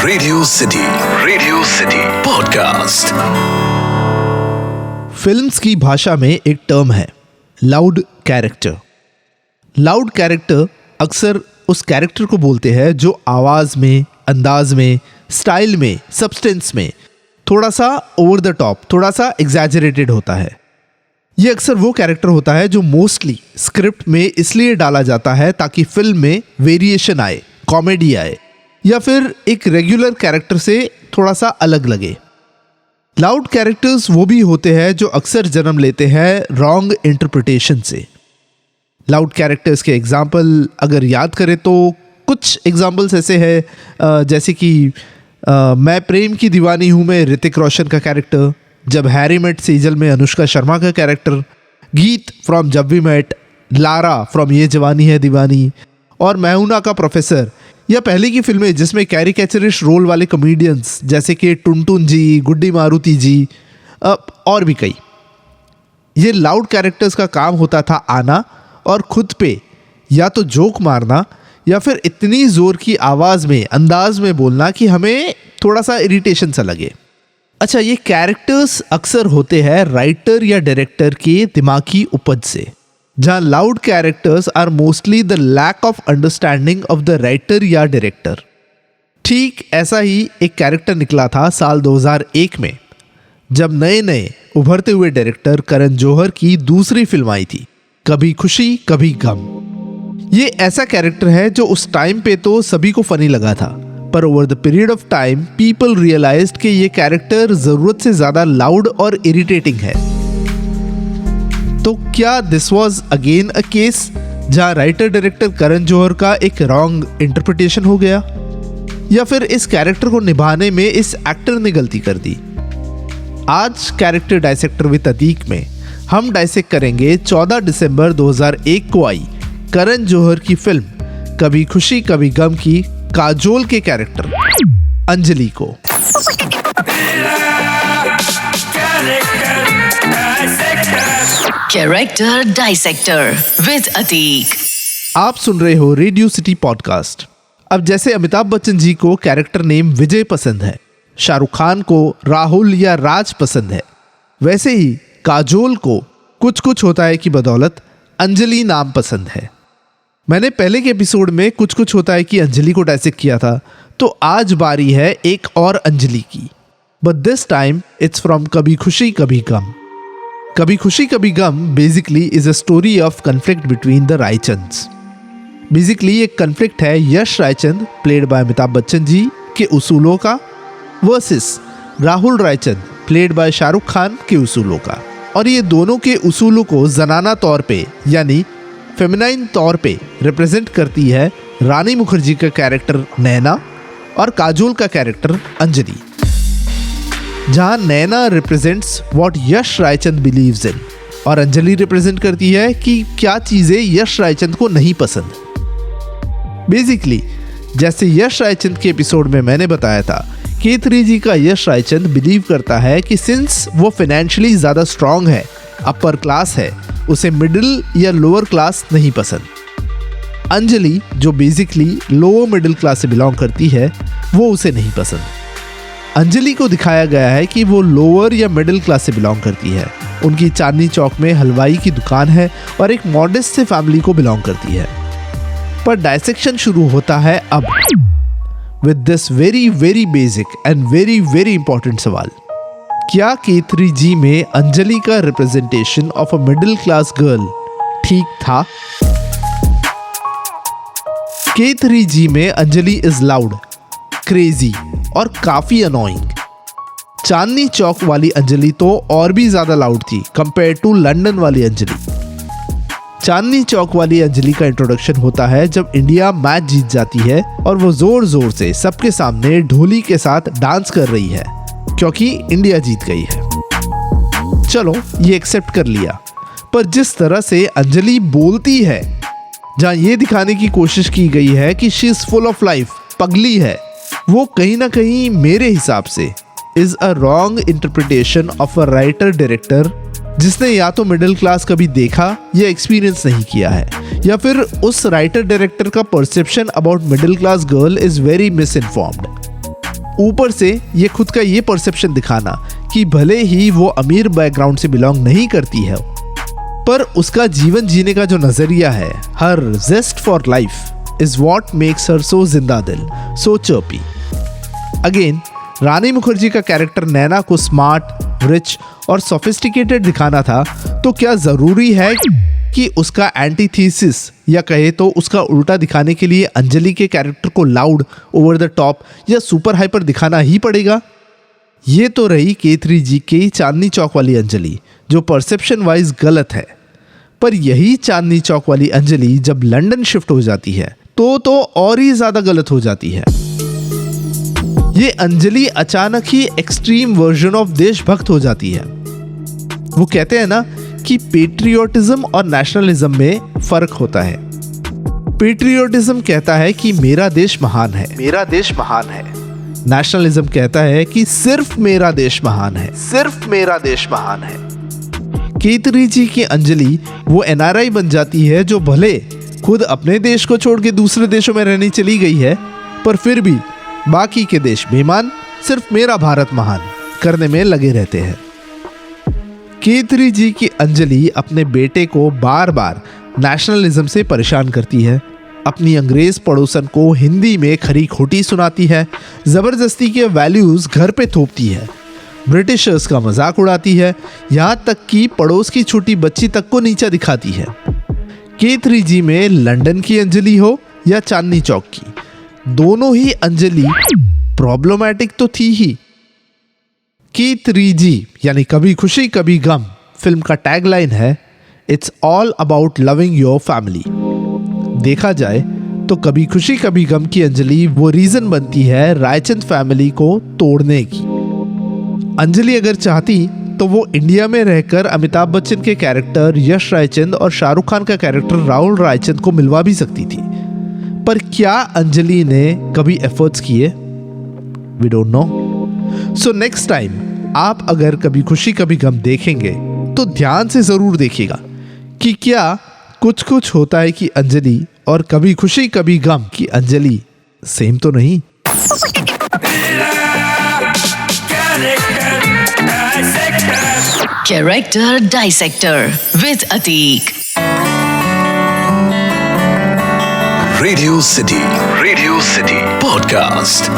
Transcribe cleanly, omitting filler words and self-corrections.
Radio city podcast. Films की भाषा में एक टर्म है लाउड कैरेक्टर। लाउड कैरेक्टर अक्सर उस कैरेक्टर को बोलते हैं जो आवाज में, अंदाज में, स्टाइल में, सब्सटेंस में थोड़ा सा ओवर द टॉप, थोड़ा सा एग्जैजरेटेड होता है। ये अक्सर वो कैरेक्टर होता है जो मोस्टली स्क्रिप्ट में इसलिए डाला जाता है ताकि फिल्म में वेरिएशन आए, कॉमेडी आए या फिर एक रेगुलर कैरेक्टर से थोड़ा सा अलग लगे। लाउड कैरेक्टर्स वो भी होते हैं जो अक्सर जन्म लेते हैं रॉन्ग इंटरप्रिटेशन से। लाउड कैरेक्टर्स के एग्जाम्पल अगर याद करें तो कुछ एग्जाम्पल्स ऐसे हैं जैसे कि मैं प्रेम की दीवानी हूँ में ऋतिक रोशन का कैरेक्टर, जब हैरी मेट सेजल में अनुष्का शर्मा का कैरेक्टर, गीत फ्रॉम जब वी मेट, लारा फ्रॉम ये जवानी है दीवानी और मैहूना का प्रोफेसर, या पहले की फिल्में जिसमें कैरिकेचरिश रोल वाले कॉमेडियंस जैसे कि टुनटुन जी, गुड्डी मारुति जी और भी कई। ये लाउड कैरेक्टर्स का काम होता था आना और खुद पे या तो जोक मारना या फिर इतनी जोर की आवाज़ में, अंदाज में बोलना कि हमें थोड़ा सा इरिटेशन सा लगे। अच्छा, ये कैरेक्टर्स अक्सर होते हैं राइटर या डायरेक्टर के दिमागी उपज से, जहाँ loud characters are mostly the lack of understanding of the writer या डायरेक्टर। ठीक ऐसा ही एक कैरेक्टर निकला था साल 2001 में, जब नए नए उभरते हुए डायरेक्टर करण जौहर की दूसरी फिल्म आई थी, कभी खुशी कभी गम। ये ऐसा कैरेक्टर है जो उस टाइम पे तो सभी को फनी लगा था, पर over the period of time people realised कि ये कैरेक्टर जरूरत से ज्यादा लाउड और इरिटेटिंग है। तो क्या this was again a case जहां राइटर डायरेक्टर करण जौहर का एक रॉन्ग इंटरप्रिटेशन हो गया, या फिर इस कैरेक्टर को निभाने में इस एक्टर ने गलती कर दी? आज कैरेक्टर डायसेक्टर विद अतीक में हम डायसेक्ट करेंगे 14 दिसंबर 2001 को आई करण जौहर की फिल्म कभी खुशी कभी गम की काजोल के कैरेक्टर अंजलि को। Character dissector with Atiq. आप सुन रहे हो रेडियो सिटी पॉडकास्ट। अब जैसे अमिताभ बच्चन जी को कैरेक्टर नेम विजय पसंद है, शाहरुख खान को राहुल या राज पसंद है, वैसे ही काजोल को कुछ कुछ होता है की बदौलत अंजलि नाम पसंद है। मैंने पहले के एपिसोड में कुछ कुछ होता है कि अंजलि को डायसेक्ट किया था, तो आज बारी है एक और अंजलि की, but this time it's from Kabhi Khushi Kabhi Gham. Kabhi Khushi Kabhi Gham basically is a story of conflict between the Raichands. Basically एक कन्फ्लिक्ट है यश रायचंद प्लेड बाय अमिताभ बच्चन जी के उसूलों का versus Rahul Raichand played by Shahrukh Khan के उसूलों का। और ये दोनों के उसूलों को जनाना तौर पे यानी फेमिनाइन तौर पे रिप्रेजेंट करती है रानी मुखर्जी का कैरेक्टर नैना और काजोल का कैरेक्टर अंजलि। जहां Naina represents what Yash Raichand believes in और अंजलि रिप्रेजेंट करती है कि क्या चीजें यश रायचंद को नहीं पसंद। बेसिकली जैसे यश रायचंद के एपिसोड में मैंने बताया था, K3 जी का यश रायचंद बिलीव करता है कि सिंस वो फाइनेंशियली ज्यादा स्ट्रांग है, अपर क्लास है, उसे मिडिल या लोअर क्लास नहीं पसंद। अंजलि जो बेसिकली लोअर मिडिल क्लास से बिलोंग करती है, वो उसे नहीं पसंद। अंजलि को दिखाया गया है कि वो लोअर या मिडिल क्लास से बिलोंग करती है। उनकी चांदनी चौक में हलवाई की दुकान है और एक मॉडेस्ट से फैमिली को बिलोंग करती है। पर डायसेक्शन शुरू होता है अब with this very very basic and very very important सवाल, क्या K3 जी में अंजलि का representation of a middle class girl ठीक था? K3 जी में अंजलि इज लाउड, क्रेजी और काफी अनोइंग। चांदनी चौक वाली अंजलि तो और भी ज्यादा लाउड थी कंपेयर टू लंदन वाली अंजलि। चांदनी चौक वाली अंजलि का इंट्रोडक्शन होता है जब इंडिया मैच जीत जाती है और वो जोर जोर से सबके सामने ढोली के साथ डांस कर रही है क्योंकि इंडिया जीत गई है। चलो ये एक्सेप्ट कर लिया, पर जिस तरह से अंजलि बोलती है, जहां ये दिखाने की कोशिश की गई है कि she is full of life, पगली है, वो कहीं ना कहीं मेरे हिसाब से is a wrong interpretation of a writer director जिसने या तो मिडिल क्लास कभी देखा या एक्सपीरियंस नहीं किया है, या फिर उस राइटर डायरेक्टर का perception about middle class girl is very miss informed. ऊपर से ये खुद का ये परसेप्शन दिखाना कि भले ही वो अमीर बैकग्राउंड से बिलोंग नहीं करती है, पर उसका जीवन जीने का जो नजरिया है, her zest for life is what makes her so जिंदा दिल, so chirpy. Again, Rani Mukherjee का कैरेक्टर नैना को स्मार्ट, रिच और सोफिस्टिकेटेड दिखाना था, तो क्या जरूरी है कि उसका एंटीथीसिस या कहे तो उसका उल्टा दिखाने के लिए अंजलि के कैरेक्टर को लाउड, ओवर द टॉप या सुपर हाइपर दिखाना ही पड़ेगा? ये तो रही K3G की चांदनी चौक वाली अंजलि, जो परसेप्शन वाइज गलत है। पर यही चांदनी चौक वाली अंजलि जब लंदन शिफ्ट हो जाती है तो और ही ज्यादा गलत हो जाती है। ये अंजलि अचानक ही एक्सट्रीम वर्जन ऑफ देशभक्त हो जाती है। वो कहते हैं ना कि पेट्रियोटिज्म और नेशनलिज्म में फर्क होता है। पेट्रियोटिज्म कहता है कि मेरा देश महान है, मेरा देश महान है। नेशनलिज्म कहता है कि सिर्फ मेरा देश महान है, सिर्फ मेरा देश महान है। K3G की अंजलि वो NRI बन जाती है जो भले खुद अपने देश को छोड़ के दूसरे देशों में रहने चली गई है, पर फिर भी बाकी के देश बेईमान, सिर्फ मेरा भारत महान करने में लगे रहते हैं। K3G की अंजलि अपने बेटे को बार बार नेशनलिज्म से परेशान करती है, अपनी अंग्रेज पड़ोसन को हिंदी में खरी खोटी सुनाती है, जबरदस्ती के वैल्यूज घर पे थोपती है, ब्रिटिशर्स का मजाक उड़ाती है, यहाँ तक कि पड़ोस की छोटी बच्ची तक को नीचा दिखाती है। K3G में लंदन की अंजलि हो या चांदनी चौक की, दोनों ही अंजलि प्रॉब्लमैटिक तो थी ही। K3G यानी कभी खुशी कभी गम फिल्म का टैगलाइन है, it's all about loving your family. देखा जाए तो कभी खुशी कभी गम की अंजलि वो रीजन बनती है रायचंद फैमिली को तोड़ने की। अंजलि अगर चाहती तो वो इंडिया में रहकर अमिताभ बच्चन के कैरेक्टर यश रायचंद और शाहरुख खान का कैरेक्टर राहुल रायचंद को मिलवा भी सकती थी, पर क्या अंजलि ने कभी एफर्ट्स किए? We don't know. So next time आप अगर कभी खुशी कभी गम देखेंगे तो ध्यान से जरूर देखिएगा कि क्या कुछ कुछ होता है कि अंजलि और कभी खुशी कभी गम की अंजलि सेम तो नहीं। Character Dissector with Atik. Radio City Podcast.